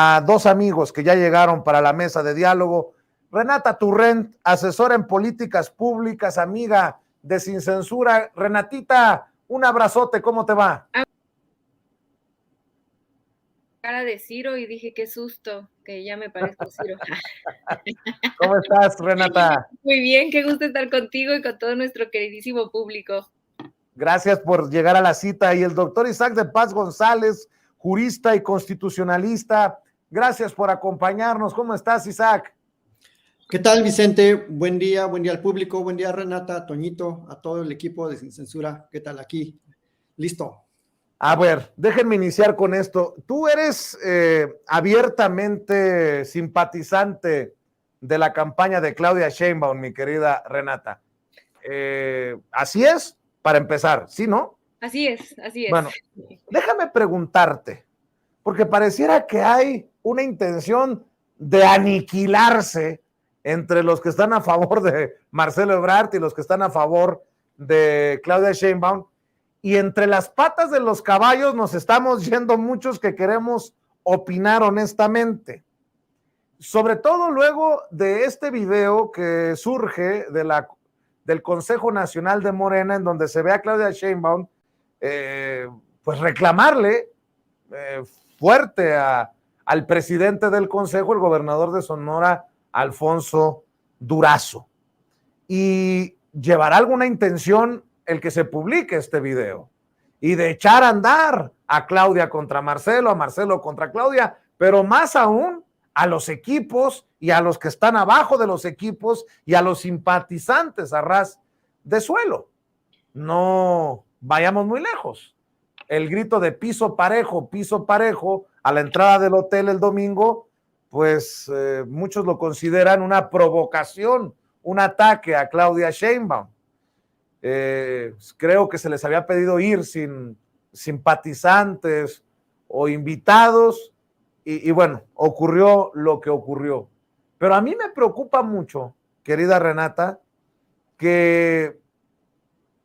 a dos amigos que ya llegaron para la mesa de diálogo. Renata Turrent, asesora en políticas públicas, amiga de Sin Censura. Renatita, un abrazote, ¿cómo te va? Cara de Ciro y dije, qué susto, que ya me parezco a Ciro. ¿Cómo estás, Renata? Muy bien, qué gusto estar contigo y con todo nuestro queridísimo público. Gracias por llegar a la cita. Y el doctor Isaac de Paz González, jurista y constitucionalista, gracias por acompañarnos. ¿Cómo estás, Isaac? ¿Qué tal, Vicente? Buen día al público, buen día, Renata, Toñito, a todo el equipo de Sin Censura. ¿Qué tal aquí? Listo. A ver, déjenme iniciar con esto. Tú eres abiertamente simpatizante de la campaña de Claudia Sheinbaum, mi querida Renata. Así es, para empezar, ¿sí, no? Así es, así es. Bueno, déjame preguntarte, porque pareciera que hay una intención de aniquilarse entre los que están a favor de Marcelo Ebrard y los que están a favor de Claudia Sheinbaum, y entre las patas de los caballos nos estamos yendo muchos que queremos opinar honestamente. Sobre todo luego de este video que surge del Consejo Nacional de Morena, en donde se ve a Claudia Sheinbaum pues reclamarle fuerte al presidente del Consejo, el gobernador de Sonora, Alfonso Durazo. Y llevará alguna intención el que se publique este video y de echar a andar a Claudia contra Marcelo, a Marcelo contra Claudia, pero más aún a los equipos y a los que están abajo de los equipos y a los simpatizantes a ras de suelo. No vayamos muy lejos. El grito de piso parejo a la entrada del hotel el domingo, pues muchos lo consideran una provocación, un ataque a Claudia Sheinbaum. Creo que se les había pedido ir sin simpatizantes o invitados y bueno, ocurrió lo que ocurrió. Pero a mí me preocupa mucho, querida Renata, que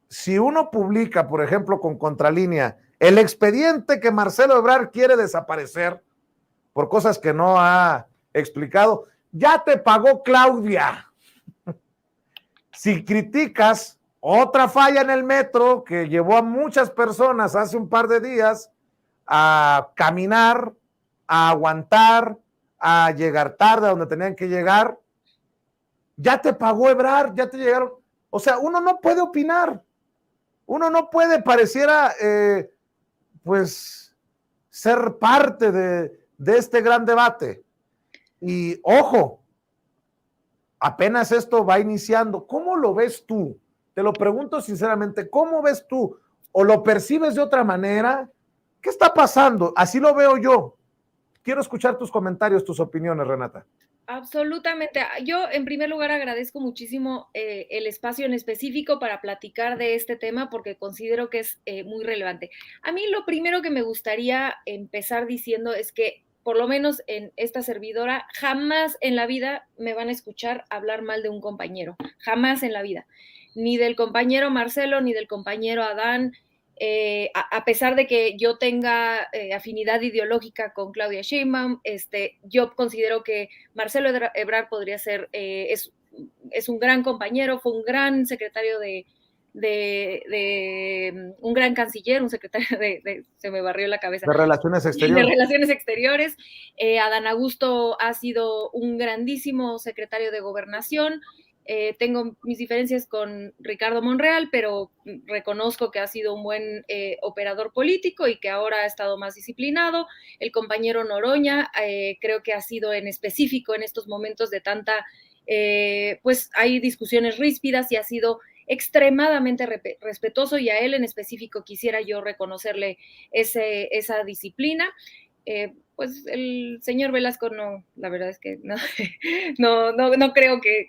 si uno publica, por ejemplo, con Contralínea, el expediente que Marcelo Ebrard quiere desaparecer por cosas que no ha explicado, ya te pagó Claudia. Si criticas otra falla en el metro que llevó a muchas personas hace un par de días a caminar, a aguantar, a llegar tarde a donde tenían que llegar, ya te pagó Ebrard, ya te llegaron. O sea, uno no puede opinar, uno no puede, pareciera, pues, ser parte de este gran debate. Y ojo, apenas esto va iniciando. ¿Cómo lo ves tú? Te lo pregunto sinceramente, ¿cómo ves tú? ¿O lo percibes de otra manera? ¿Qué está pasando? Así lo veo yo. Quiero escuchar tus comentarios, tus opiniones, Renata. Absolutamente. Yo, en primer lugar, agradezco muchísimo el espacio en específico para platicar de este tema porque considero que es muy relevante. A mí lo primero que me gustaría empezar diciendo es que, por lo menos en esta servidora, jamás en la vida me van a escuchar hablar mal de un compañero. Jamás en la vida. Ni del compañero Marcelo, ni del compañero Adán. A pesar de que yo tenga afinidad ideológica con Claudia Sheinbaum, yo considero que Marcelo Ebrard podría ser, es un gran compañero, fue un gran secretario un gran canciller, un secretario se me barrió la cabeza. De Relaciones Exteriores. De Relaciones Exteriores. Adán Augusto ha sido un grandísimo secretario de Gobernación. Tengo mis diferencias con Ricardo Monreal, pero reconozco que ha sido un buen operador político y que ahora ha estado más disciplinado. El compañero Noroña, creo que ha sido en específico en estos momentos de tanta, pues hay discusiones ríspidas y ha sido extremadamente respetuoso, y a él en específico quisiera yo reconocerle esa disciplina. Pues el señor Velasco no, la verdad es que no creo que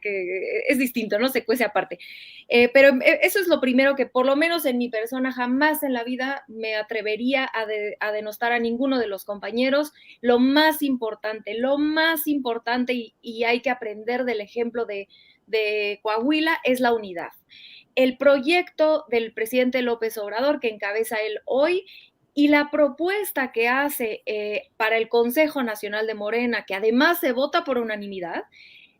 es distinto, ¿no? Se cuece aparte. Pero eso es lo primero, que por lo menos en mi persona jamás en la vida me atrevería a denostar a ninguno de los compañeros. Lo más importante, y hay que aprender del ejemplo de Coahuila, es la unidad. El proyecto del presidente López Obrador, que encabeza él hoy, Y la propuesta que hace para el Consejo Nacional de Morena, que además se vota por unanimidad,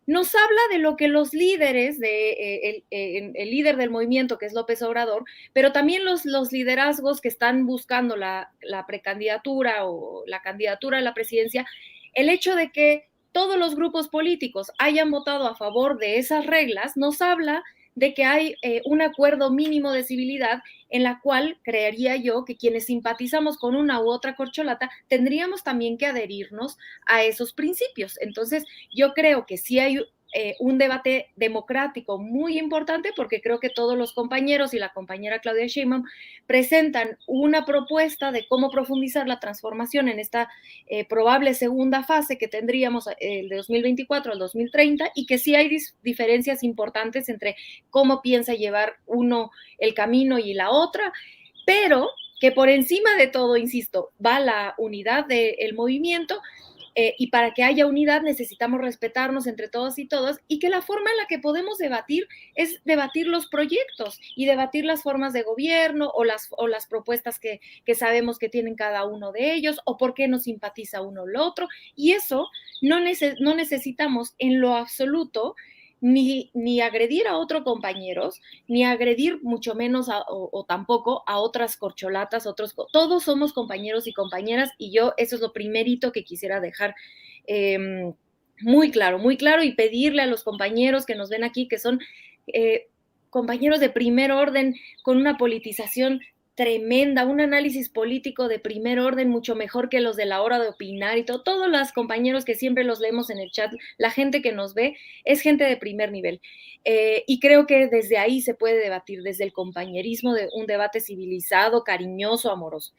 nos habla de lo que los líderes, el líder del movimiento, que es López Obrador, pero también los liderazgos que están buscando la precandidatura o la candidatura a la presidencia, el hecho de que todos los grupos políticos hayan votado a favor de esas reglas, nos habla de que hay un acuerdo mínimo de civilidad en la cual creería yo que quienes simpatizamos con una u otra corcholata tendríamos también que adherirnos a esos principios. Entonces, yo creo que sí hay un debate democrático muy importante, porque creo que todos los compañeros y la compañera Claudia Sheinbaum presentan una propuesta de cómo profundizar la transformación en esta probable segunda fase que tendríamos de 2024 al 2030, y que sí hay diferencias importantes entre cómo piensa llevar uno el camino y la otra, pero que por encima de todo, insisto, va la unidad del movimiento. Y para que haya unidad necesitamos respetarnos entre todos y todas, y que la forma en la que podemos debatir es debatir los proyectos y debatir las formas de gobierno o las propuestas que sabemos que tienen cada uno de ellos, o por qué nos simpatiza uno o el otro, y eso no necesitamos en lo absoluto ni agredir a otros compañeros, ni agredir mucho menos o tampoco a otras corcholatas, todos somos compañeros y compañeras, y yo eso es lo primerito que quisiera dejar muy claro, y pedirle a los compañeros que nos ven aquí, que son compañeros de primer orden, con una politización tremenda, un análisis político de primer orden, mucho mejor que los de la hora de opinar y todo. Todos los compañeros que siempre los leemos en el chat, la gente que nos ve, es gente de primer nivel. Y creo que desde ahí se puede debatir, desde el compañerismo, de un debate civilizado, cariñoso, amoroso.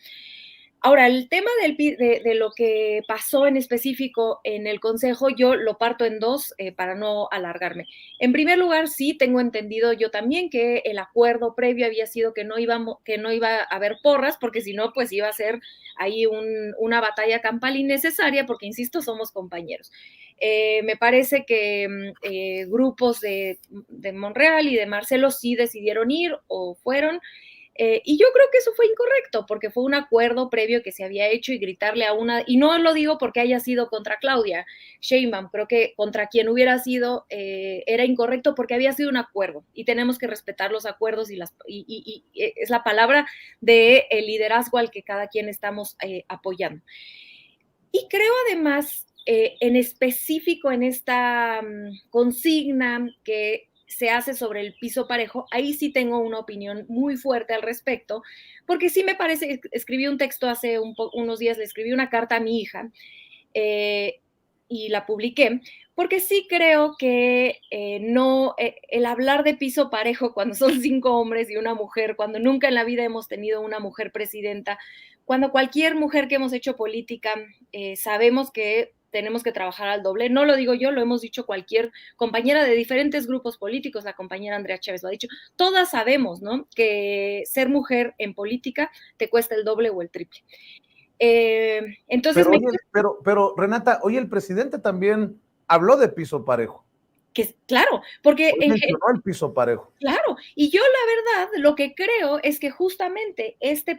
Ahora, el tema de lo que pasó en específico en el Consejo, yo lo parto en dos para no alargarme. En primer lugar, sí tengo entendido yo también que el acuerdo previo había sido que no iba a haber porras, porque si no, pues iba a ser ahí una batalla campal innecesaria, porque, insisto, somos compañeros. Me parece que grupos de Monreal y de Marcelo sí decidieron ir o fueron. Y yo creo que eso fue incorrecto, porque fue un acuerdo previo que se había hecho, y gritarle a una, y no lo digo porque haya sido contra Claudia Sheinbaum, creo que contra quien hubiera sido era incorrecto, porque había sido un acuerdo y tenemos que respetar los acuerdos, y es la palabra de el liderazgo al que cada quien estamos apoyando. Y creo además, en específico en esta consigna que se hace sobre el piso parejo, ahí sí tengo una opinión muy fuerte al respecto, porque sí me parece, escribí un texto hace unos días, le escribí una carta a mi hija y la publiqué, porque sí creo que el hablar de piso parejo cuando son 5 hombres y una mujer, cuando nunca en la vida hemos tenido una mujer presidenta, cuando cualquier mujer que hemos hecho política sabemos que tenemos que trabajar al doble. No lo digo yo, lo hemos dicho cualquier compañera de diferentes grupos políticos, la compañera Andrea Chávez lo ha dicho. Todas sabemos, ¿no?, que ser mujer en política te cuesta el doble o el triple. Entonces, pero Renata, hoy el presidente también habló de piso parejo. Claro, porque mencionó el piso parejo. Claro, y yo la verdad lo que creo es que justamente este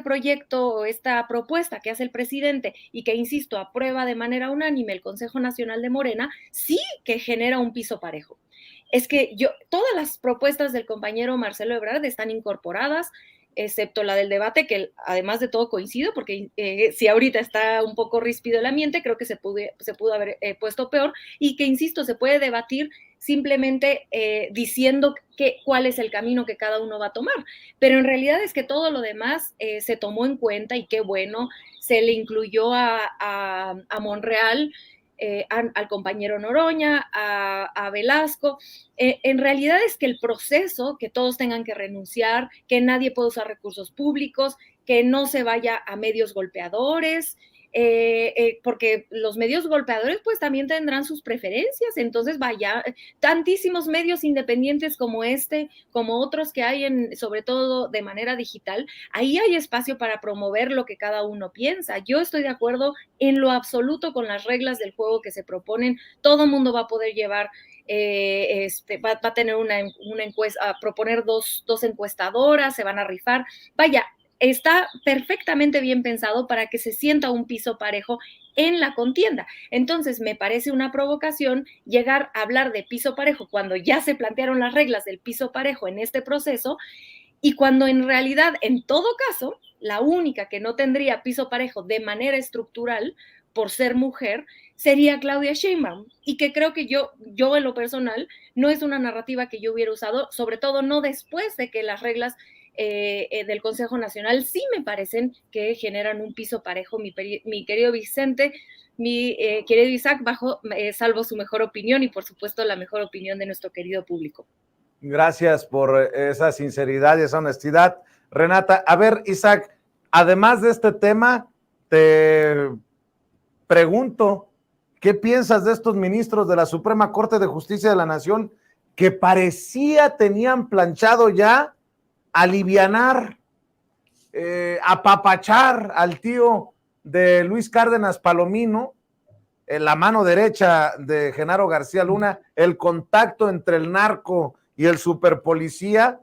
proyecto, esta propuesta que hace el presidente y que, insisto, aprueba de manera unánime el Consejo Nacional de Morena, sí que genera un piso parejo. Es que todas las propuestas del compañero Marcelo Ebrard están incorporadas, excepto la del debate, que además de todo coincido, porque si ahorita está un poco ríspido el ambiente, creo que se pudo haber puesto peor, y que, insisto, se puede debatir simplemente diciendo cuál es el camino que cada uno va a tomar. Pero en realidad es que todo lo demás se tomó en cuenta, y qué bueno, se le incluyó a Monreal, al compañero Noroña, a Velasco. En realidad es que el proceso, que todos tengan que renunciar, que nadie pueda usar recursos públicos, que no se vaya a medios golpeadores, porque los medios golpeadores pues también tendrán sus preferencias. Entonces vaya, tantísimos medios independientes como como otros que hay sobre todo de manera digital, ahí hay espacio para promover lo que cada uno piensa. Yo estoy de acuerdo en lo absoluto con las reglas del juego que se proponen. Todo el mundo va a poder llevar va a tener una encuesta, a proponer dos encuestadoras, se van a rifar. Vaya, está perfectamente bien pensado para que se sienta un piso parejo en la contienda. Entonces, me parece una provocación llegar a hablar de piso parejo cuando ya se plantearon las reglas del piso parejo en este proceso y cuando en realidad, en todo caso, la única que no tendría piso parejo de manera estructural por ser mujer sería Claudia Sheinbaum, y que creo que yo en lo personal no es una narrativa que yo hubiera usado, sobre todo no después de que las reglas del Consejo Nacional sí me parecen que generan un piso parejo. Mi querido Vicente, mi querido Isaac, salvo su mejor opinión y por supuesto la mejor opinión de nuestro querido público. Gracias por esa sinceridad y esa honestidad, Renata. A ver, Isaac, además de este tema, te pregunto, ¿qué piensas de estos ministros de la Suprema Corte de Justicia de la Nación que parecía tenían planchado ya alivianar, apapachar al tío de Luis Cárdenas Palomino, en la mano derecha de Genaro García Luna, el contacto entre el narco y el superpolicía?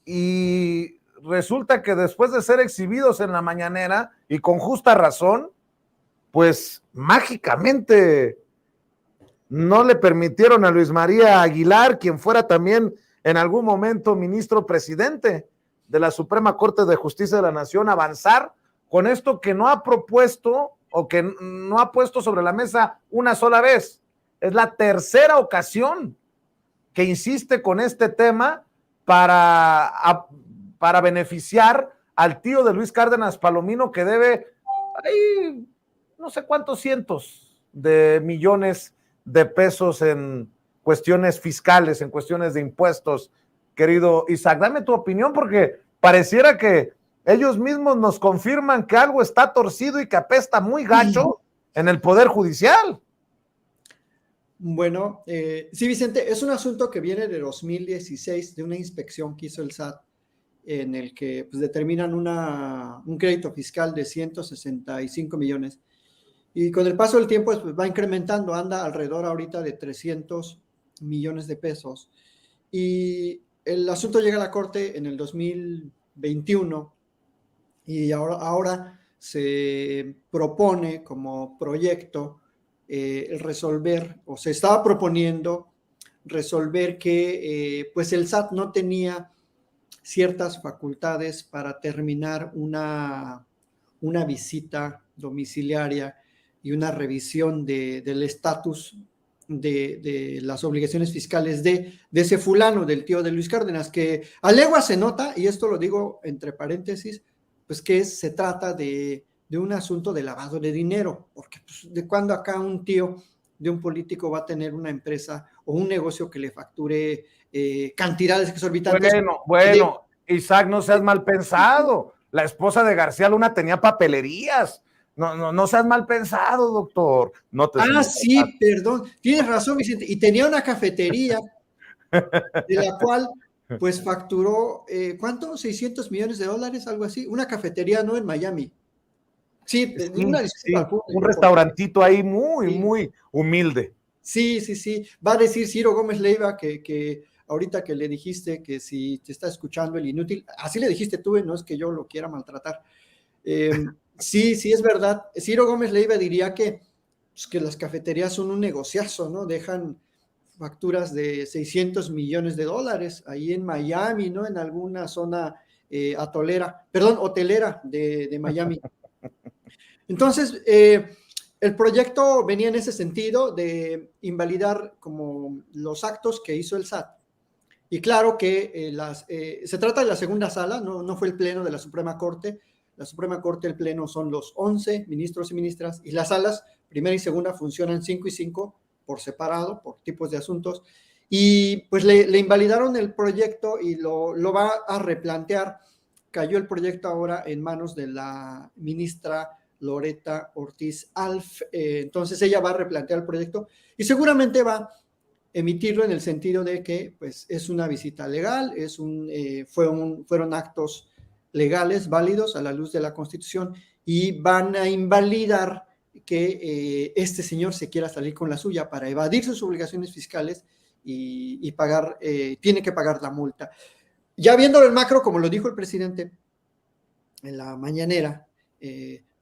Y resulta que después de ser exhibidos en la mañanera, y con justa razón, pues mágicamente no le permitieron a Luis María Aguilar, quien fuera también en algún momento ministro presidente de la Suprema Corte de Justicia de la Nación, avanzar con esto que no ha propuesto o que no ha puesto sobre la mesa una sola vez. Es la tercera ocasión que insiste con este tema para beneficiar al tío de Luis Cárdenas Palomino, que debe ahí no sé cuántos cientos de millones de pesos en cuestiones fiscales, en cuestiones de impuestos. Querido Isaac, dame tu opinión, porque pareciera que ellos mismos nos confirman que algo está torcido y que apesta muy gacho en el Poder Judicial. Bueno, sí, Vicente, es un asunto que viene de 2016, de una inspección que hizo el SAT, en el que pues, determinan un crédito fiscal de 165 millones. Y con el paso del tiempo pues, va incrementando, anda alrededor ahorita de 300 millones de pesos. Y el asunto llega a la Corte en el 2021 y ahora se propone como proyecto resolver, o se estaba proponiendo resolver que pues el SAT no tenía ciertas facultades para terminar una visita domiciliaria y una revisión del estatus de las obligaciones fiscales de ese fulano, del tío de Luis Cárdenas, que a legua se nota, y esto lo digo entre paréntesis, pues que se trata de un asunto de lavado de dinero, porque pues, de cuando acá un tío de un político va a tener una empresa o un negocio que le facture cantidades exorbitantes. Bueno, Isaac, no seas mal pensado. La esposa de García Luna tenía papelerías. No seas mal pensado, doctor. No te sí, perdón. Tienes razón, Vicente. Y tenía una cafetería de la cual, pues, facturó, ¿cuánto? 600 millones de dólares, algo así. Una cafetería, ¿no? En Miami. Sí, un restaurantito ahí muy humilde. Sí. Va a decir Ciro Gómez Leiva que ahorita que le dijiste que si te está escuchando el inútil, así le dijiste tú, no es que yo lo quiera maltratar. Sí, es verdad. Ciro Gómez Leiva diría que las cafeterías son un negociazo, ¿no? Dejan facturas de 600 millones de dólares ahí en Miami, ¿no? En alguna zona hotelera de Miami. Entonces, el proyecto venía en ese sentido de invalidar como los actos que hizo el SAT. Y claro que se trata de la segunda sala, no fue el pleno de la Suprema Corte. La Suprema Corte, el pleno son los 11 ministros y ministras, y las salas primera y segunda funcionan 5 y 5 por separado, por tipos de asuntos. Y pues le invalidaron el proyecto y lo va a replantear. Cayó el proyecto ahora en manos de la ministra Loreta Ortiz Alf. Entonces ella va a replantear el proyecto y seguramente va a emitirlo en el sentido de que pues, es una visita legal, fueron actos legales, válidos a la luz de la Constitución, y van a invalidar que este señor se quiera salir con la suya para evadir sus obligaciones fiscales y pagar, tiene que pagar la multa. Ya viendo el macro, como lo dijo el presidente, en la mañanera,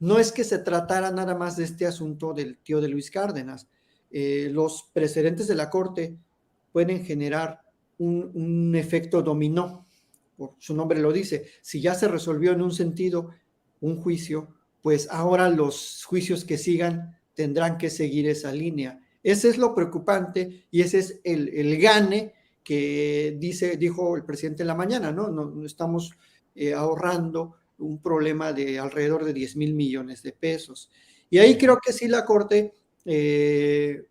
no es que se tratara nada más de este asunto del tío de Luis Cárdenas. Los precedentes de la Corte pueden generar un efecto dominó, por su nombre lo dice. Si ya se resolvió en un sentido un juicio, pues ahora los juicios que sigan tendrán que seguir esa línea. Ese es lo preocupante y ese es el gane que dijo el presidente en la mañana, ¿no? No estamos ahorrando un problema de alrededor de 10,000 millones de pesos. Y ahí creo que sí la Corte,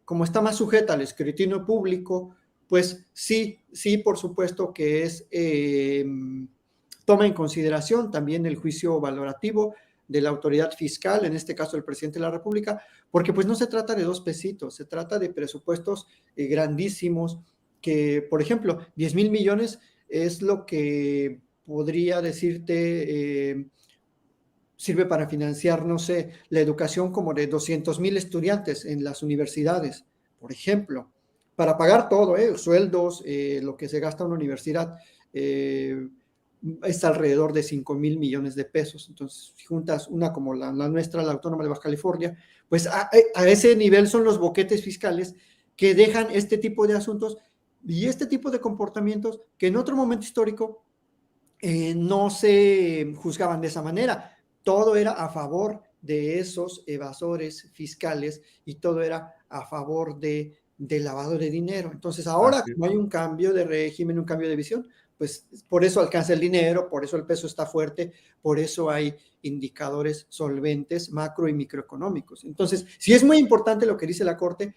como está más sujeta al escrutinio público, pues sí, por supuesto que toma en consideración también el juicio valorativo de la autoridad fiscal, en este caso el presidente de la República, porque pues no se trata de 2 pesitos, se trata de presupuestos grandísimos que, por ejemplo, 10,000 millones es lo que podría decirte sirve para financiar, no sé, la educación como de 200,000 estudiantes en las universidades, por ejemplo, para pagar todo, sueldos, lo que se gasta en una universidad, es alrededor de 5,000 millones de pesos. Entonces, si juntas una como la nuestra, la Autónoma de Baja California, pues a ese nivel son los boquetes fiscales que dejan este tipo de asuntos y este tipo de comportamientos que en otro momento histórico no se juzgaban de esa manera. Todo era a favor de esos evasores fiscales y todo era a favor de lavado de dinero. Entonces ahora, como hay un cambio de régimen, un cambio de visión, pues por eso alcanza el dinero, por eso el peso está fuerte, por eso hay indicadores solventes macro y microeconómicos. Entonces, sí es muy importante lo que dice la Corte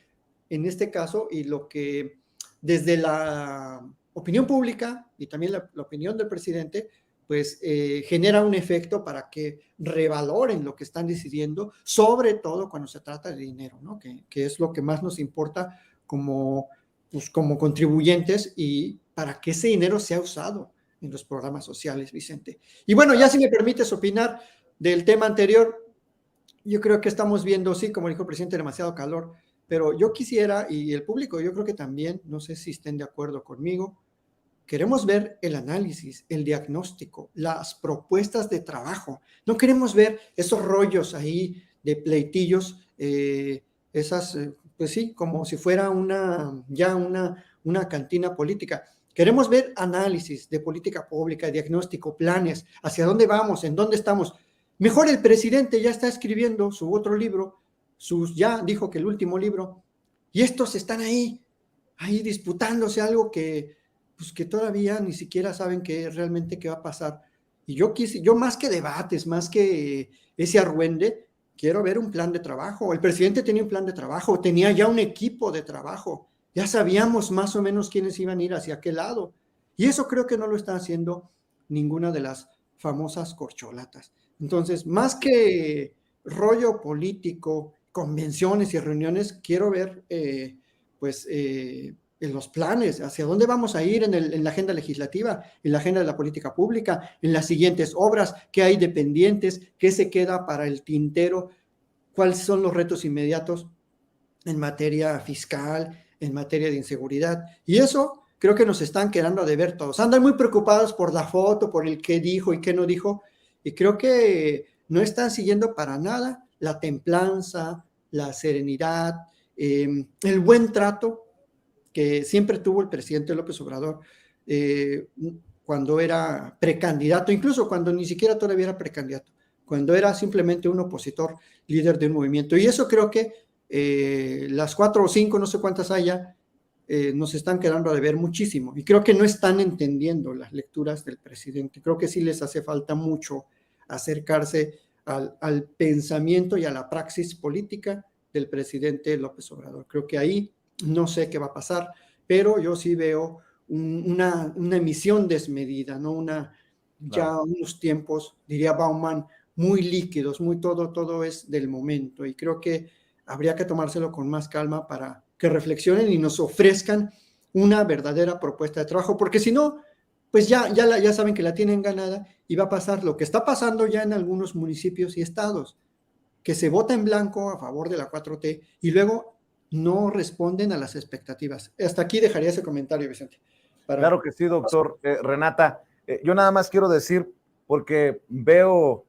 en este caso y lo que desde la opinión pública y también la opinión del presidente, pues genera un efecto para que revaloren lo que están decidiendo, sobre todo cuando se trata de dinero, ¿no? Que es lo que más nos importa como contribuyentes y para que ese dinero sea usado en los programas sociales, Vicente. Y bueno, ya si me permites opinar del tema anterior, yo creo que estamos viendo, sí, como dijo el presidente, demasiado calor, pero yo quisiera, y el público yo creo que también, no sé si estén de acuerdo conmigo, queremos ver el análisis, el diagnóstico, las propuestas de trabajo. No queremos ver esos rollos ahí de pleitillos, pues sí, como si fuera una cantina política. Queremos ver análisis de política pública, diagnóstico, planes, hacia dónde vamos, en dónde estamos. Mejor el presidente ya está escribiendo su otro libro, ya dijo que el último libro, y estos están ahí disputándose algo que todavía ni siquiera saben realmente qué va a pasar. Y yo más que debates, más que ese argüende, quiero ver un plan de trabajo. El presidente tenía un plan de trabajo, tenía ya un equipo de trabajo, ya sabíamos más o menos quiénes iban a ir hacia qué lado. Y eso creo que no lo está haciendo ninguna de las famosas corcholatas. Entonces, más que rollo político, convenciones y reuniones, quiero ver, en los planes, hacia dónde vamos a ir en la agenda legislativa, en la agenda de la política pública, en las siguientes obras, qué hay de pendientes, qué se queda para el tintero, cuáles son los retos inmediatos en materia fiscal, en materia de inseguridad. Y eso creo que nos están quedando de ver todos. Andan muy preocupados por la foto, por el qué dijo y qué no dijo, y creo que no están siguiendo para nada la templanza, la serenidad, el buen trato que siempre tuvo el presidente López Obrador cuando era precandidato, incluso cuando ni siquiera todavía era precandidato, cuando era simplemente un opositor líder de un movimiento. Y eso creo que las 4 o 5, no sé cuántas haya, nos están quedando a deber muchísimo. Y creo que no están entendiendo las lecturas del presidente. Creo que sí les hace falta mucho acercarse al pensamiento y a la praxis política del presidente López Obrador. Creo que ahí no sé qué va a pasar, pero yo sí veo una emisión desmedida, ¿no? Ya unos tiempos, diría Bauman, muy líquidos, muy todo es del momento, y creo que habría que tomárselo con más calma para que reflexionen y nos ofrezcan una verdadera propuesta de trabajo, porque si no, pues ya saben que la tienen ganada y va a pasar lo que está pasando ya en algunos municipios y estados, que se vota en blanco a favor de la 4T y luego no responden a las expectativas. Hasta aquí dejaría ese comentario, Vicente. Claro que sí, doctor. Renata, yo nada más quiero decir porque veo,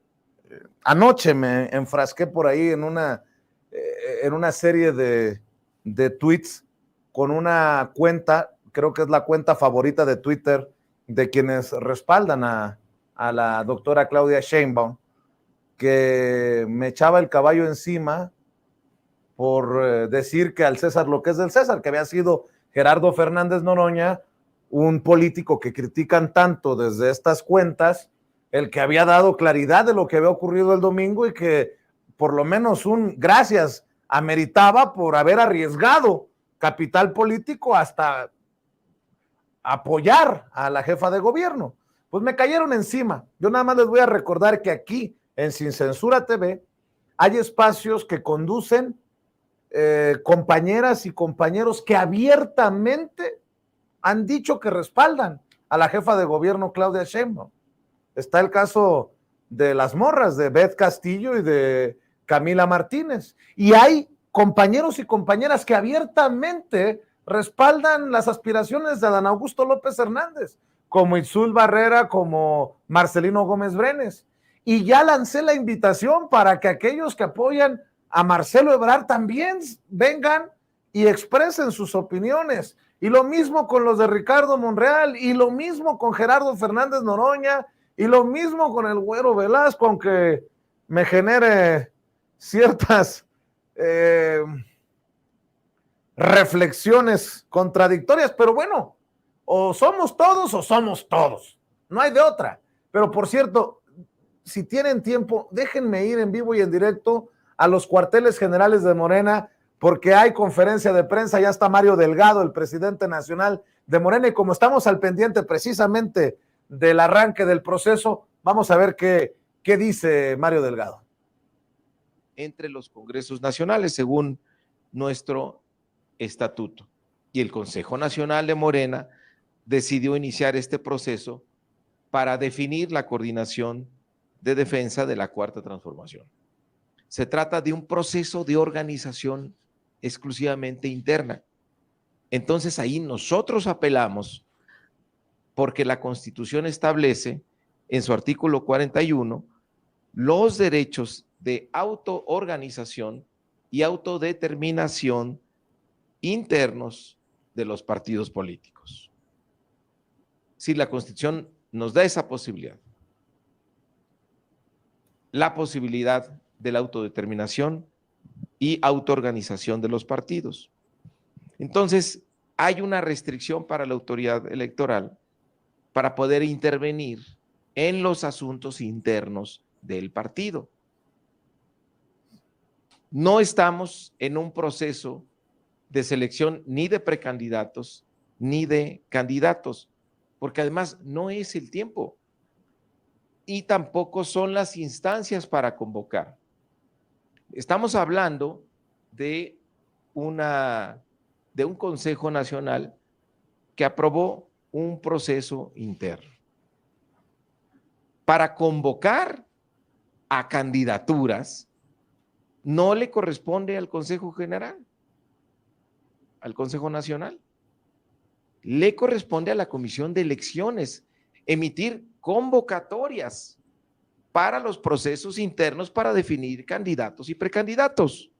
anoche me enfrasqué por ahí en una serie de tweets con una cuenta, creo que es la cuenta favorita de Twitter de quienes respaldan a la doctora Claudia Sheinbaum, que me echaba el caballo encima por decir que al César lo que es del César, que había sido Gerardo Fernández Noroña, un político que critican tanto desde estas cuentas, el que había dado claridad de lo que había ocurrido el domingo y que por lo menos un gracias ameritaba por haber arriesgado capital político hasta apoyar a la jefa de gobierno. Pues me cayeron encima. Yo nada más les voy a recordar que aquí en Sin Censura TV hay espacios que conducen compañeras y compañeros que abiertamente han dicho que respaldan a la jefa de gobierno Claudia Sheinbaum. Está el caso de las morras, de Beth Castillo y de Camila Martínez. Y hay compañeros y compañeras que abiertamente respaldan las aspiraciones de Adán Augusto López Hernández, como Itzul Barrera, como Marcelino Gómez Brenes. Y ya lancé la invitación para que aquellos que apoyan a Marcelo Ebrard también vengan y expresen sus opiniones. Y lo mismo con los de Ricardo Monreal, y lo mismo con Gerardo Fernández Noroña, y lo mismo con el Güero Velasco, aunque me genere ciertas reflexiones contradictorias, pero bueno, o somos todos, no hay de otra. Pero por cierto, si tienen tiempo, déjenme ir en vivo y en directo a los cuarteles generales de Morena, porque hay conferencia de prensa, ya está Mario Delgado, el presidente nacional de Morena, y como estamos al pendiente precisamente del arranque del proceso, vamos a ver qué dice Mario Delgado. Entre los congresos nacionales, según nuestro estatuto. Y el Consejo Nacional de Morena decidió iniciar este proceso para definir la coordinación de defensa de la Cuarta Transformación. Se trata de un proceso de organización exclusivamente interna. Entonces ahí nosotros apelamos porque la Constitución establece en su artículo 41 los derechos de autoorganización y autodeterminación internos de los partidos políticos. Si la Constitución nos da esa posibilidad, la posibilidad de la autodeterminación y autoorganización de los partidos. Entonces, hay una restricción para la autoridad electoral para poder intervenir en los asuntos internos del partido. No estamos en un proceso de selección ni de precandidatos ni de candidatos, porque además no es el tiempo y tampoco son las instancias para convocar. Estamos hablando de un Consejo Nacional que aprobó un proceso interno para convocar a candidaturas. No le corresponde al Consejo General, al Consejo Nacional. Le corresponde a la Comisión de Elecciones emitir convocatorias para los procesos internos para definir candidatos y precandidatos.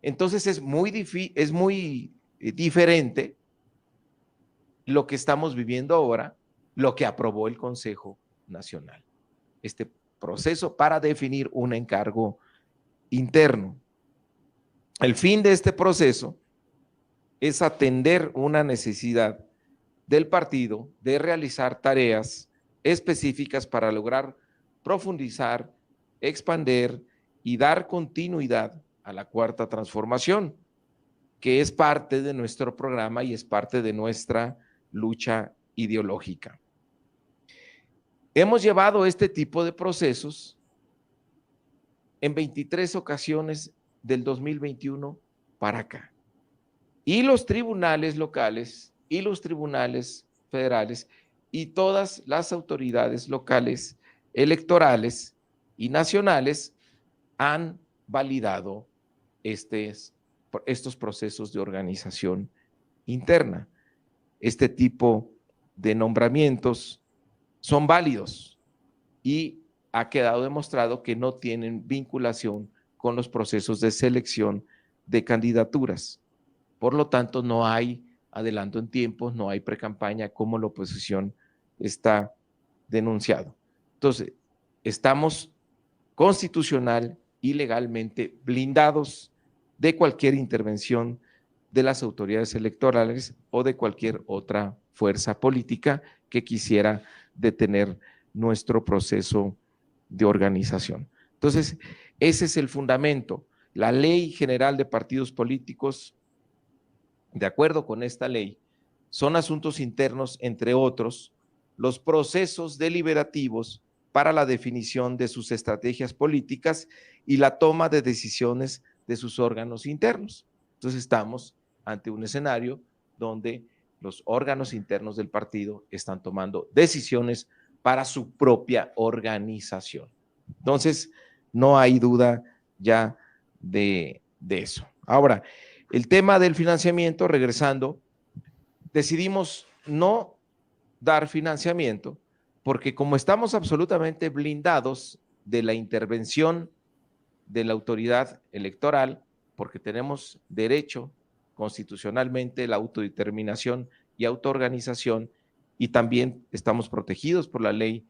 Entonces es muy diferente lo que estamos viviendo ahora, lo que aprobó el Consejo Nacional. Este proceso para definir un encargo interno. El fin de este proceso es atender una necesidad del partido de realizar tareas específicas para lograr profundizar, expander y dar continuidad a la Cuarta Transformación, que es parte de nuestro programa y es parte de nuestra lucha ideológica. Hemos llevado este tipo de procesos en 23 ocasiones del 2021 para acá. Y los tribunales locales y los tribunales federales y todas las autoridades locales, electorales y nacionales han validado estos procesos de organización interna. Este tipo de nombramientos son válidos y ha quedado demostrado que no tienen vinculación con los procesos de selección de candidaturas. Por lo tanto, no hay adelanto en tiempos, no hay precampaña como la oposición está denunciado. Entonces, estamos constitucional y legalmente blindados de cualquier intervención de las autoridades electorales o de cualquier otra fuerza política que quisiera detener nuestro proceso de organización. Entonces, ese es el fundamento. La Ley General de Partidos Políticos, de acuerdo con esta ley, son asuntos internos, entre otros, los procesos deliberativos para la definición de sus estrategias políticas y la toma de decisiones de sus órganos internos. Entonces estamos ante un escenario donde los órganos internos del partido están tomando decisiones para su propia organización. Entonces, no hay duda ya de eso. Ahora, el tema del financiamiento, regresando, decidimos no dar financiamiento porque como estamos absolutamente blindados de la intervención de la autoridad electoral, porque tenemos derecho constitucionalmente la autodeterminación y autoorganización, y también estamos protegidos por la ley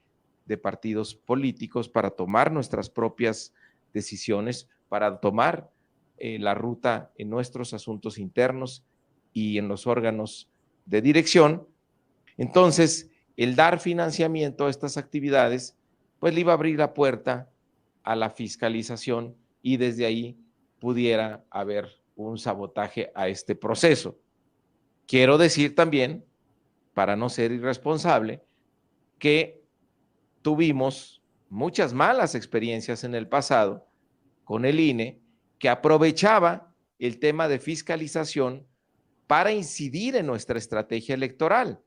de partidos políticos para tomar nuestras propias decisiones, para tomar la ruta en nuestros asuntos internos y en los órganos de dirección. Entonces, el dar financiamiento a estas actividades, pues le iba a abrir la puerta a la fiscalización y desde ahí pudiera haber un sabotaje a este proceso. Quiero decir también, para no ser irresponsable, que tuvimos muchas malas experiencias en el pasado con el INE, que aprovechaba el tema de fiscalización para incidir en nuestra estrategia electoral.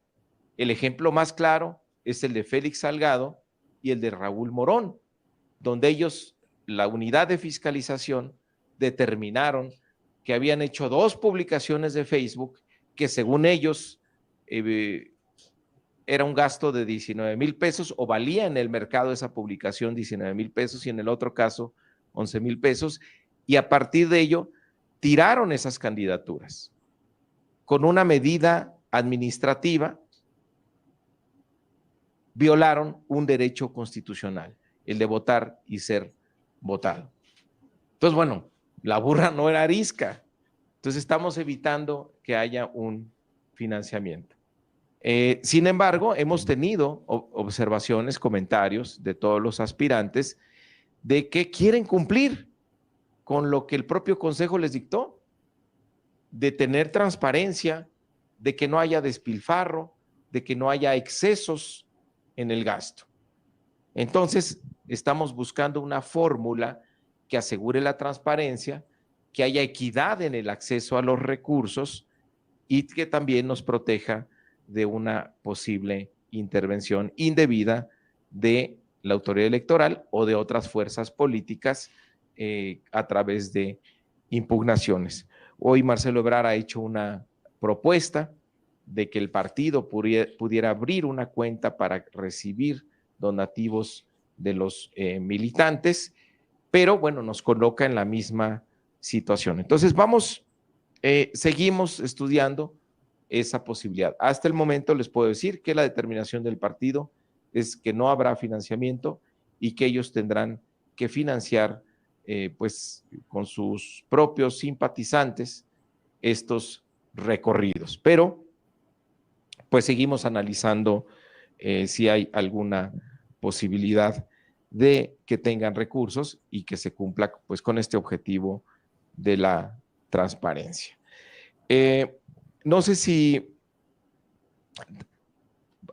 El ejemplo más claro es el de Félix Salgado y el de Raúl Morón, donde ellos, la unidad de fiscalización, determinaron que habían hecho 2 publicaciones de Facebook que según ellos era un gasto de 19,000 pesos o valía en el mercado esa publicación 19,000 pesos y en el otro caso 11,000 pesos, y a partir de ello tiraron esas candidaturas con una medida administrativa. Violaron un derecho constitucional, el de votar y ser votado. Entonces, bueno, la burra no era arisca. Entonces, estamos evitando que haya un financiamiento. Sin embargo, hemos tenido observaciones, comentarios de todos los aspirantes de que quieren cumplir con lo que el propio Consejo les dictó, de tener transparencia, de que no haya despilfarro, de que no haya excesos en el gasto. Entonces, estamos buscando una fórmula que asegure la transparencia, que haya equidad en el acceso a los recursos y que también nos proteja de una posible intervención indebida de la autoridad electoral o de otras fuerzas políticas a través de impugnaciones. Hoy Marcelo Ebrard ha hecho una propuesta de que el partido pudiera abrir una cuenta para recibir donativos de los militantes, pero bueno, nos coloca en la misma situación. Entonces seguimos estudiando esa posibilidad. Hasta el momento les puedo decir que la determinación del partido es que no habrá financiamiento y que ellos tendrán que financiar pues con sus propios simpatizantes estos recorridos, pero pues seguimos analizando si hay alguna posibilidad de que tengan recursos y que se cumpla pues con este objetivo de la transparencia. No sé si,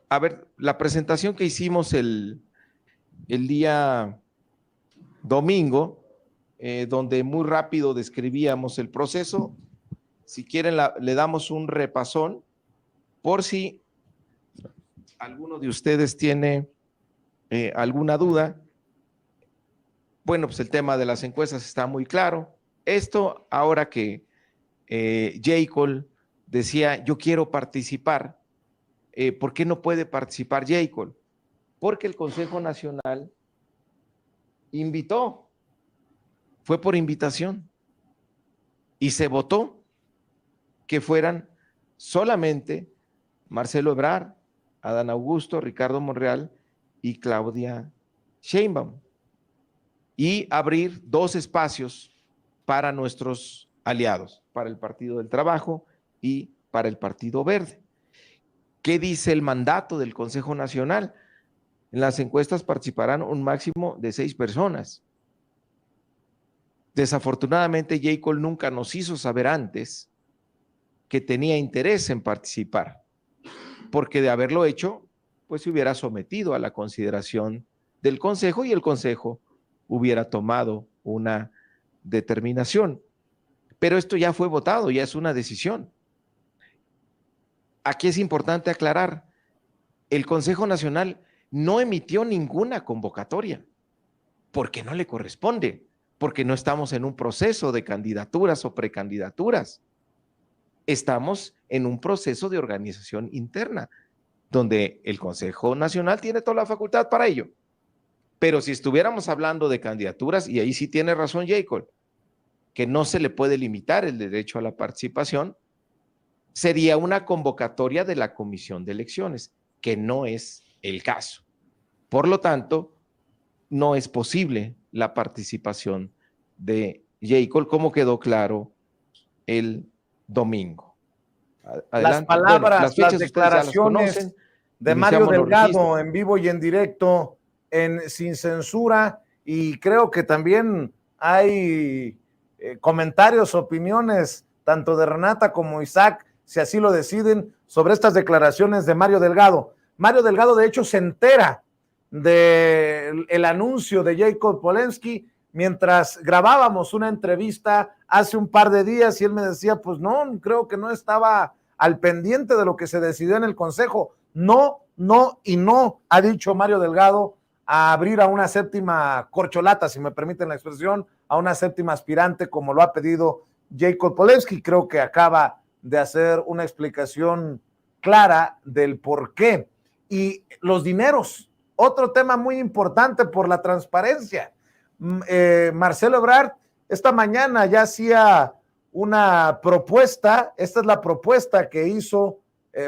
a ver, la presentación que hicimos el día domingo, donde muy rápido describíamos el proceso, si quieren le damos un repasón por si alguno de ustedes tiene alguna duda. Bueno, pues el tema de las encuestas está muy claro. Esto ahora que J. Cole decía, yo quiero participar, ¿por qué no puede participar J. Cole? porque el Consejo Nacional invitó, fue por invitación, y se votó que fueran solamente Marcelo Ebrard, Adán Augusto, Ricardo Monreal y Claudia Sheinbaum, y abrir 2 espacios para nuestros aliados, para el Partido del Trabajo y para el Partido Verde. ¿Qué dice el mandato del Consejo Nacional? En las encuestas participarán un máximo de 6 personas. Desafortunadamente, Jacob nunca nos hizo saber antes que tenía interés en participar, porque de haberlo hecho, pues se hubiera sometido a la consideración del Consejo y el Consejo hubiera tomado una determinación. Pero esto ya fue votado, ya es una decisión. Aquí es importante aclarar, el Consejo Nacional no emitió ninguna convocatoria, porque no le corresponde, porque no estamos en un proceso de candidaturas o precandidaturas. Estamos en un proceso de organización interna, donde el Consejo Nacional tiene toda la facultad para ello. Pero si estuviéramos hablando de candidaturas, y ahí sí tiene razón Jacob, que no se le puede limitar el derecho a la participación, sería una convocatoria de la Comisión de Elecciones, que no es el caso. Por lo tanto, no es posible la participación de Jacob, como quedó claro el domingo. Las Adelante. palabras, Bueno, las fechas las ustedes ya las declaraciones conocen. de Mario Iniciamos los Delgado registros. en vivo y en directo en Sin Censura, y creo que también hay comentarios, opiniones, tanto de Renata como Isaac, si así lo deciden, sobre estas declaraciones de Mario Delgado. Mario Delgado, de hecho, se entera del anuncio de Jacob Polensky mientras grabábamos una entrevista hace un par de días, y él me decía, pues no, creo que no estaba al pendiente de lo que se decidió en el Consejo. No, no y no, ha dicho Mario Delgado, a abrir a una 7ª corcholata, si me permiten la expresión, a una 7ª aspirante, como lo ha pedido Jacob Polensky. Creo que acaba de hacer una explicación clara del por qué. Y los dineros, otro tema muy importante por la transparencia. Marcelo Ebrard esta mañana ya hacía una propuesta, esta es la propuesta que hizo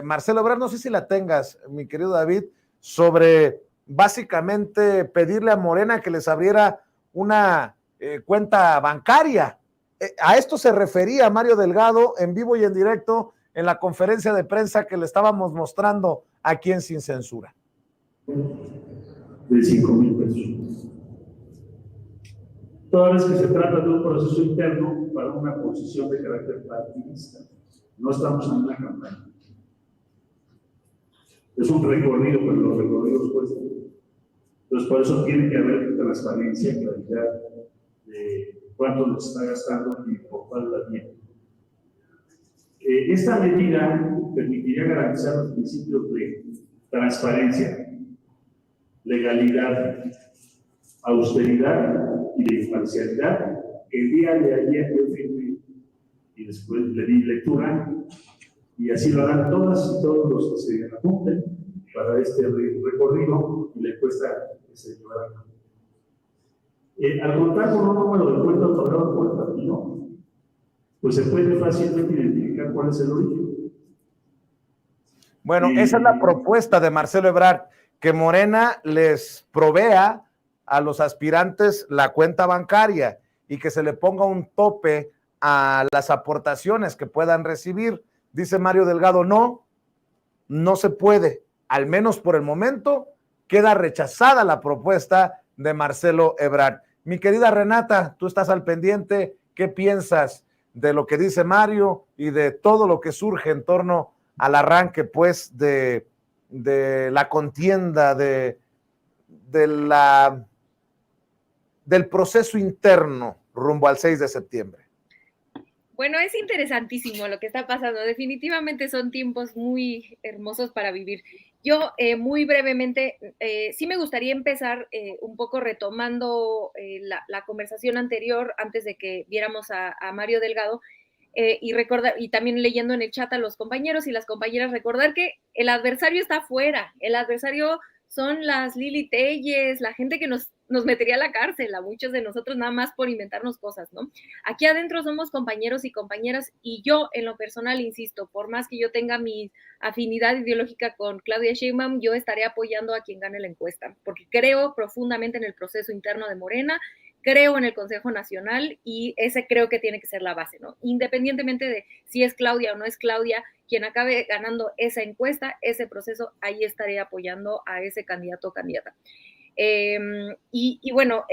Marcelo Ebrard, no sé si la tengas, mi querido David, sobre básicamente pedirle a Morena que les abriera una cuenta bancaria. A esto se refería Mario Delgado en vivo y en directo en la conferencia de prensa que le estábamos mostrando aquí en Sin Censura. De 5,000 pesos. Toda vez que se trata de un proceso interno para una posición de carácter partidista, no estamos en una campaña. Es un recorrido, pero los recorridos cuestan. Entonces, por eso tiene que haber transparencia, claridad de cuánto nos está gastando y por cuál la tiene. Esta medida permitiría garantizar los principios de transparencia, legalidad, austeridad y de imparcialidad. El día de ayer yo firmé y después le di lectura, y así lo harán todas y todos los que se apunten para este recorrido y la encuesta que se llevará a cabo. Al contar con un número de cuentas otorgado por el partido, pues se puede fácilmente identificar cuál es el origen. Bueno, esa es la propuesta de Marcelo Ebrard, que Morena les provea a los aspirantes la cuenta bancaria y que se le ponga un tope a las aportaciones que puedan recibir. Dice Mario Delgado, no se puede, al menos por el momento queda rechazada la propuesta de Marcelo Ebrard. Mi querida Renata, tú estás al pendiente, ¿qué piensas de lo que dice Mario y de todo lo que surge en torno al arranque, pues, de la contienda, del proceso interno rumbo al 6 de septiembre? Bueno, es interesantísimo lo que está pasando. Definitivamente son tiempos muy hermosos para vivir. Yo, muy brevemente, sí me gustaría empezar un poco retomando la conversación anterior, antes de que viéramos a Mario Delgado, y también leyendo en el chat a los compañeros y las compañeras, recordar que el adversario está afuera, el adversario son las Lili Telles, la gente que nos metería a la cárcel, a muchos de nosotros nada más por inventarnos cosas, ¿no? Aquí adentro somos compañeros y compañeras, y yo en lo personal, insisto, por más que yo tenga mi afinidad ideológica con Claudia Sheinbaum, yo estaré apoyando a quien gane la encuesta, porque creo profundamente en el proceso interno de Morena, creo en el Consejo Nacional, y ese creo que tiene que ser la base, ¿no? Independientemente de si es Claudia o no es Claudia, quien acabe ganando esa encuesta, ese proceso, ahí estaré apoyando a ese candidato o candidata. Y bueno,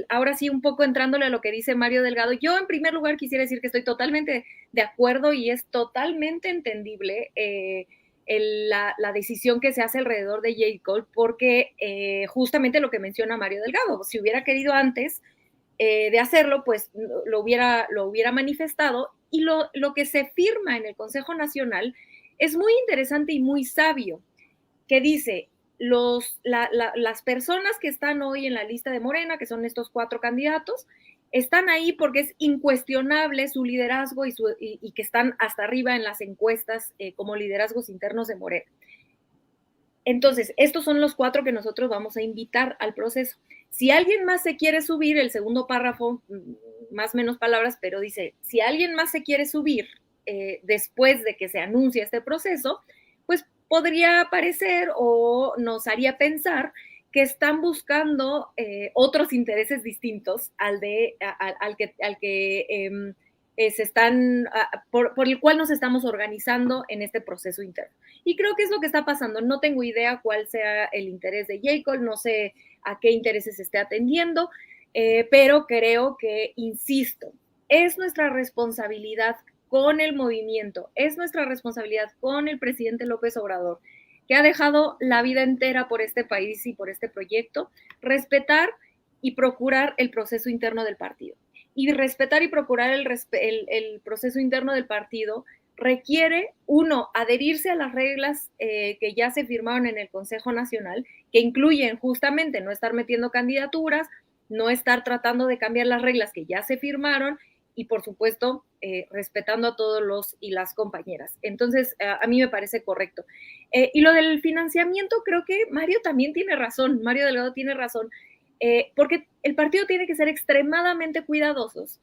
ahora sí, un poco entrándole a lo que dice Mario Delgado, yo en primer lugar quisiera decir que estoy totalmente de acuerdo y es totalmente entendible la decisión que se hace alrededor de J. Cole, porque justamente lo que menciona Mario Delgado, si hubiera querido antes de hacerlo, pues lo hubiera manifestado, y lo que se firma en el Consejo Nacional es muy interesante y muy sabio, que dice, las personas que están hoy en la lista de Morena, que son estos 4 candidatos, están ahí porque es incuestionable su liderazgo y que están hasta arriba en las encuestas como liderazgos internos de Morena. Entonces, estos son los 4 que nosotros vamos a invitar al proceso. Si alguien más se quiere subir, el segundo párrafo, más o menos palabras, pero dice, si alguien más se quiere subir después de que se anuncie este proceso, pues podría parecer o nos haría pensar que están buscando otros intereses distintos al que se están, por el cual nos estamos organizando en este proceso interno. Y creo que es lo que está pasando. No tengo idea cuál sea el interés de J. Cole, no sé a qué intereses se esté atendiendo, pero creo que, insisto, es nuestra responsabilidad con el movimiento, es nuestra responsabilidad con el presidente López Obrador, que ha dejado la vida entera por este país y por este proyecto, respetar y procurar el proceso interno del partido. Y respetar y procurar el proceso interno del partido requiere, uno, adherirse a las reglas que ya se firmaron en el Consejo Nacional, que incluyen justamente no estar metiendo candidaturas, no estar tratando de cambiar las reglas que ya se firmaron, y por supuesto respetando a todos los y las compañeras. Entonces a mí me parece correcto. Y lo del financiamiento, creo que Mario también tiene razón, Mario Delgado tiene razón, porque el partido tiene que ser extremadamente cuidadosos,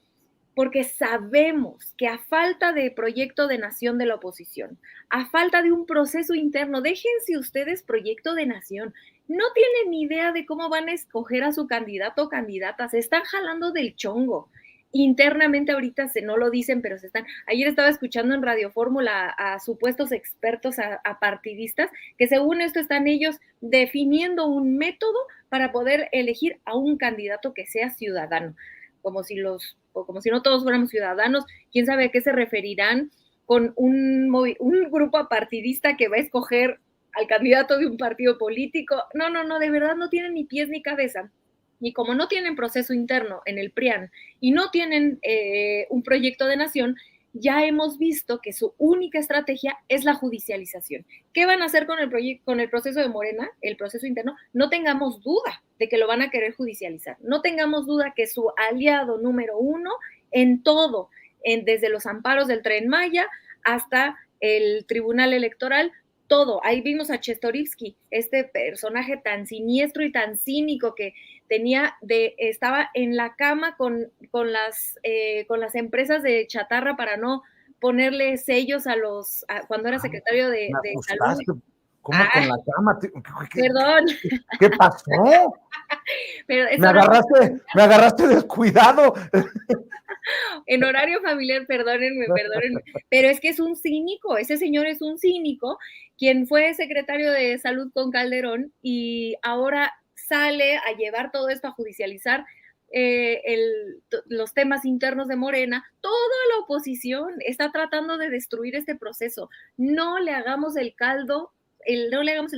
porque sabemos que a falta de proyecto de nación de la oposición, a falta de un proceso interno, déjense ustedes proyecto de nación, no tienen ni idea de cómo van a escoger a su candidato o candidata, se están jalando del chongo. Internamente ahorita no lo dicen, pero se están. Ayer estaba escuchando en Radio Fórmula a supuestos expertos, a partidistas, que según esto están ellos definiendo un método para poder elegir a un candidato que sea ciudadano, como si no todos fuéramos ciudadanos. Quién sabe a qué se referirán con un grupo apartidista que va a escoger al candidato de un partido político. No, de verdad no tienen ni pies ni cabeza. Y como no tienen proceso interno en el PRIAN y no tienen un proyecto de nación, ya hemos visto que su única estrategia es la judicialización. ¿Qué van a hacer con el proceso de Morena, el proceso interno? No tengamos duda de que lo van a querer judicializar. No tengamos duda que su aliado número 1 en todo, desde los amparos del Tren Maya hasta el Tribunal Electoral, todo. Ahí vimos a Chertorivsky, este personaje tan siniestro y tan cínico que estaba en la cama con las empresas de chatarra para no ponerle sellos cuando era secretario de salud. ¿Cómo con la cama? Perdón. ¿Qué pasó? Pero me agarraste descuidado. En horario familiar, perdónenme, pero es que es un cínico, ese señor es un cínico, quien fue secretario de salud con Calderón y ahora sale a llevar todo esto, a judicializar los temas internos de Morena. Toda la oposición está tratando de destruir este proceso. No le hagamos el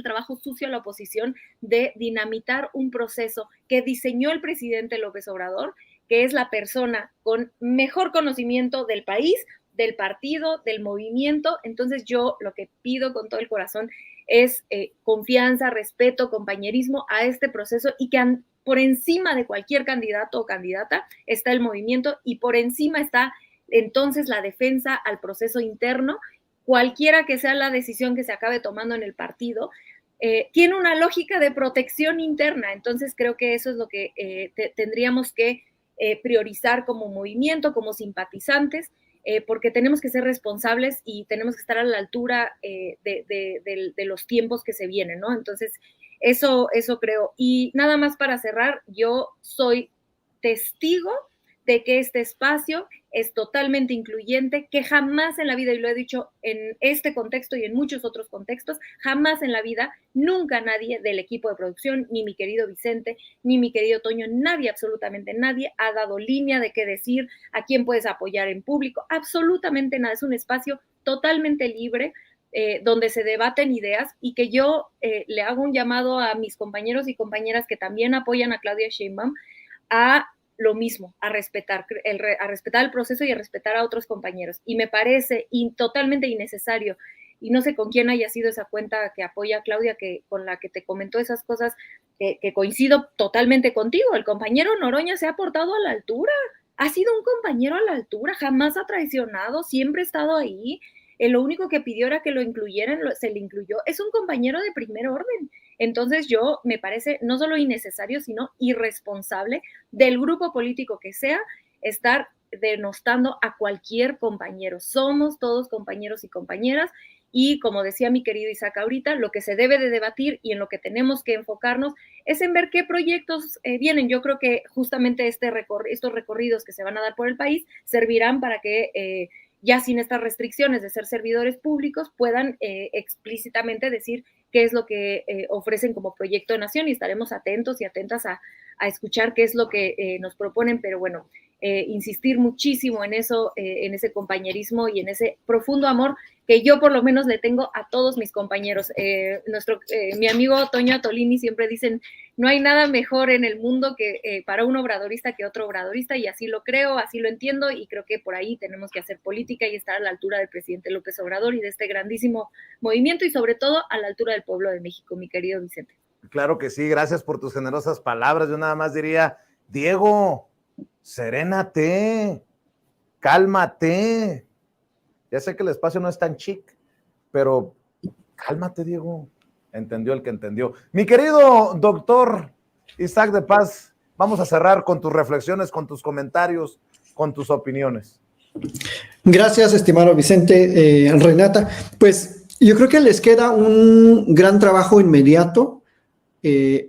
trabajo sucio a la oposición de dinamitar un proceso que diseñó el presidente López Obrador, que es la persona con mejor conocimiento del país, del partido, del movimiento. Entonces yo lo que pido con todo el corazón es confianza, respeto, compañerismo a este proceso, y que por encima de cualquier candidato o candidata está el movimiento, y por encima está entonces la defensa al proceso interno, cualquiera que sea la decisión que se acabe tomando en el partido. tiene una lógica de protección interna. Entonces creo que eso es lo que tendríamos que priorizar como movimiento, como simpatizantes, porque tenemos que ser responsables y tenemos que estar a la altura de los tiempos que se vienen, ¿no? Entonces, eso creo. Y nada más para cerrar, yo soy testigo de que este espacio es totalmente incluyente, que jamás en la vida, y lo he dicho en este contexto y en muchos otros contextos, jamás en la vida, nunca nadie del equipo de producción, ni mi querido Vicente, ni mi querido Toño, nadie, absolutamente nadie, ha dado línea de qué decir, a quién puedes apoyar en público, absolutamente nada. Es un espacio totalmente libre, donde se debaten ideas, y que yo le hago un llamado a mis compañeros y compañeras que también apoyan a Claudia Sheinbaum a lo mismo, a respetar el proceso y a respetar a otros compañeros. Y me parece totalmente innecesario, y no sé con quién haya sido esa cuenta que apoya a Claudia, con la que te comentó esas cosas, que coincido totalmente contigo. El compañero Noroña se ha portado a la altura, ha sido un compañero a la altura, jamás ha traicionado, siempre ha estado ahí. Lo único que pidió era que lo incluyeran, se le incluyó. Es un compañero de primer orden. Entonces yo me parece no solo innecesario, sino irresponsable del grupo político que sea estar denostando a cualquier compañero. Somos todos compañeros y compañeras, y como decía mi querido Isaac ahorita, lo que se debe de debatir y en lo que tenemos que enfocarnos es en ver qué proyectos vienen. Yo creo que justamente estos recorridos que se van a dar por el país servirán para que ya sin estas restricciones de ser servidores públicos, puedan explícitamente decir qué es lo que ofrecen como proyecto de nación, y estaremos atentos y atentas a escuchar qué es lo que nos proponen. Pero bueno, insistir muchísimo en eso, en ese compañerismo y en ese profundo amor que yo por lo menos le tengo a todos mis compañeros. Mi amigo Toño Atolini siempre dicen, no hay nada mejor en el mundo que para un obradorista que otro obradorista, y así lo creo, así lo entiendo, y creo que por ahí tenemos que hacer política y estar a la altura del presidente López Obrador y de este grandísimo movimiento, y sobre todo a la altura del pueblo de México, mi querido Vicente. Claro que sí, gracias por tus generosas palabras. Yo nada más diría, Diego, serénate, cálmate. Ya sé que el espacio no es tan chic, pero cálmate, Diego. Entendió el que entendió. Mi querido doctor Isaac de Paz, vamos a cerrar con tus reflexiones, con tus comentarios, con tus opiniones. Gracias, estimado Vicente, Renata. Pues yo creo que les queda un gran trabajo inmediato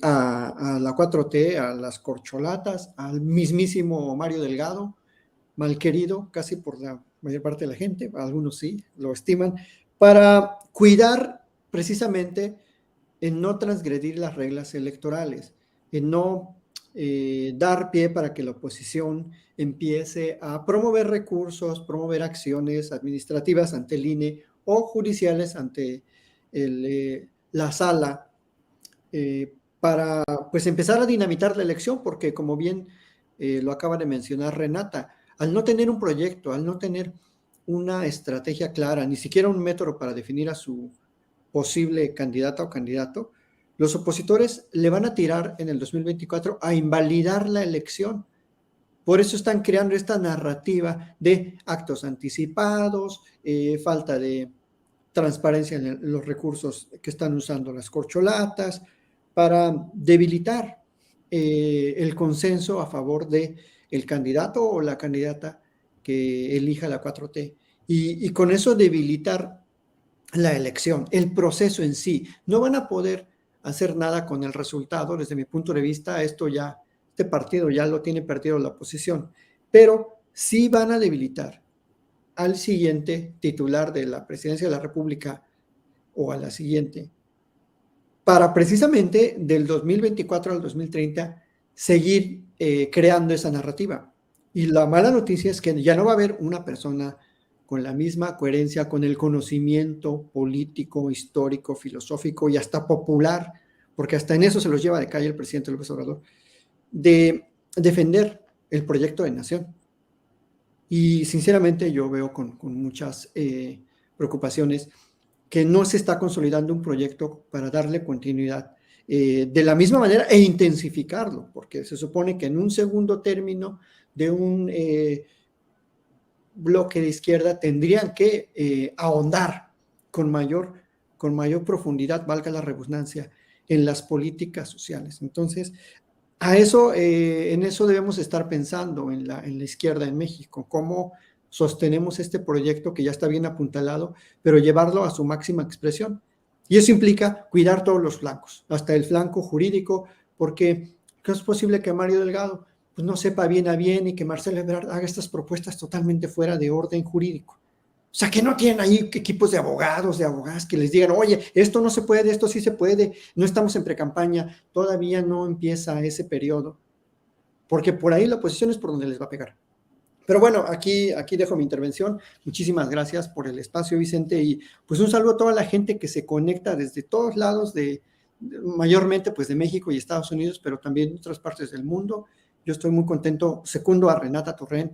a la 4T, a las corcholatas, al mismísimo Mario Delgado, mal querido casi por la mayor parte de la gente, algunos sí lo estiman, para cuidar precisamente en no transgredir las reglas electorales, en no dar pie para que la oposición empiece a promover recursos, promover acciones administrativas ante el INE o judiciales ante la sala para pues empezar a dinamitar la elección, porque como bien lo acaba de mencionar Renata, al no tener un proyecto, al no tener una estrategia clara, ni siquiera un método para definir a su posible candidata o candidato, los opositores le van a tirar en el 2024 a invalidar la elección. Por eso están creando esta narrativa de actos anticipados, falta de transparencia en los recursos que están usando las corcholatas, para debilitar el consenso a favor de el candidato o la candidata que elija la 4T. Y con eso debilitar la elección, el proceso en sí. No van a poder hacer nada con el resultado. Desde mi punto de vista, este partido ya lo tiene perdido la oposición, pero sí van a debilitar al siguiente titular de la presidencia de la República o a la siguiente, para precisamente del 2024 al 2030 seguir creando esa narrativa. Y la mala noticia es que ya no va a haber una persona con la misma coherencia, con el conocimiento político, histórico, filosófico y hasta popular, porque hasta en eso se los lleva de calle el presidente López Obrador, de defender el proyecto de nación. Y sinceramente yo veo con muchas preocupaciones que no se está consolidando un proyecto para darle continuidad de la misma manera e intensificarlo, porque se supone que en un segundo término de un bloque de izquierda tendrían que ahondar con mayor con mayor profundidad, valga la redundancia, en las políticas sociales. Entonces, en eso debemos estar pensando en la izquierda en México, cómo sostenemos este proyecto que ya está bien apuntalado, pero llevarlo a su máxima expresión. Y eso implica cuidar todos los flancos, hasta el flanco jurídico, porque ¿qué es posible que Mario Delgado pues, no sepa bien a bien y que Marcelo Ebrard haga estas propuestas totalmente fuera de orden jurídico? O sea, que no tienen ahí equipos de abogados, de abogadas que les digan, oye, esto no se puede, esto sí se puede, no estamos en precampaña, todavía no empieza ese periodo, porque por ahí la oposición es por donde les va a pegar. Pero bueno, aquí dejo mi intervención. Muchísimas gracias por el espacio, Vicente, y pues un saludo a toda la gente que se conecta desde todos lados, mayormente pues de México y Estados Unidos, pero también de otras partes del mundo. Yo estoy muy contento, secundo a Renata Torrent,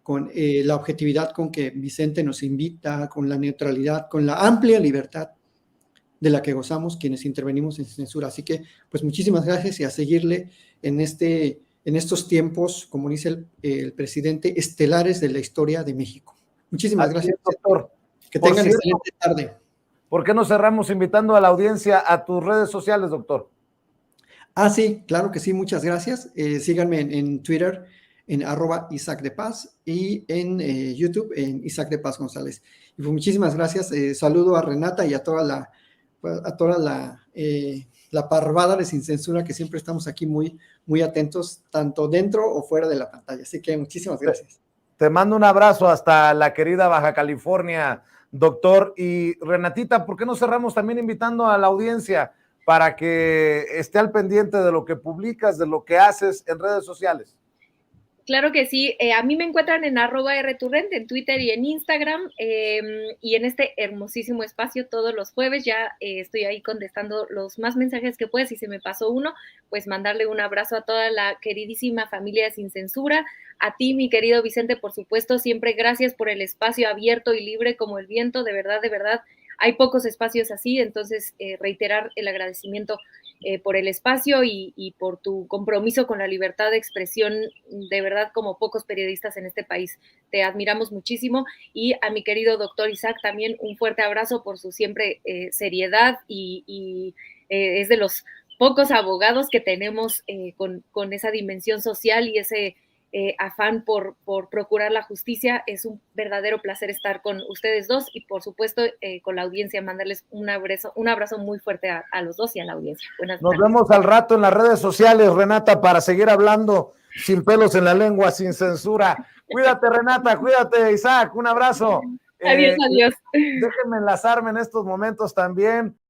con la objetividad con que Vicente nos invita, con la neutralidad, con la amplia libertad de la que gozamos quienes intervenimos en censura. Así que, pues muchísimas gracias y a seguirle en estos tiempos, como dice el presidente, estelares de la historia de México. Muchísimas gracias, doctor. Que tengan excelente tarde. ¿Por qué no cerramos invitando a la audiencia a tus redes sociales, doctor? Sí, claro que sí, muchas gracias. Síganme en Twitter, en @IsaacDePaz y en YouTube, en Isaac de Paz González. Y pues muchísimas gracias. Saludo a Renata y a toda la parvada de Sin Censura, que siempre estamos aquí muy, muy atentos, tanto dentro o fuera de la pantalla. Así que muchísimas gracias. Te mando un abrazo hasta la querida Baja California, doctor. Y Renatita, ¿por qué no cerramos también invitando a la audiencia para que esté al pendiente de lo que publicas, de lo que haces en redes sociales? Claro que sí, a mí me encuentran en @rturrent en Twitter y en Instagram, y en este hermosísimo espacio todos los jueves ya estoy ahí contestando los más mensajes que puedas. Si se me pasó uno, pues mandarle un abrazo a toda la queridísima familia Sin Censura, a ti, mi querido Vicente, por supuesto, siempre gracias por el espacio abierto y libre como el viento, de verdad, hay pocos espacios así, entonces reiterar el agradecimiento por el espacio y por tu compromiso con la libertad de expresión, de verdad, como pocos periodistas en este país. Te admiramos muchísimo. Y a mi querido doctor Isaac también un fuerte abrazo por su siempre seriedad y es de los pocos abogados que tenemos con esa dimensión social y ese afán por procurar la justicia. Es un verdadero placer estar con ustedes dos y por supuesto con la audiencia, mandarles un abrazo muy fuerte a los dos y a la audiencia. Buenas tardes. Nos vemos al rato en las redes sociales, Renata, para seguir hablando sin pelos en la lengua, sin censura. Cuídate, Renata, cuídate, Isaac, un abrazo. Adiós. Déjenme enlazarme en estos momentos también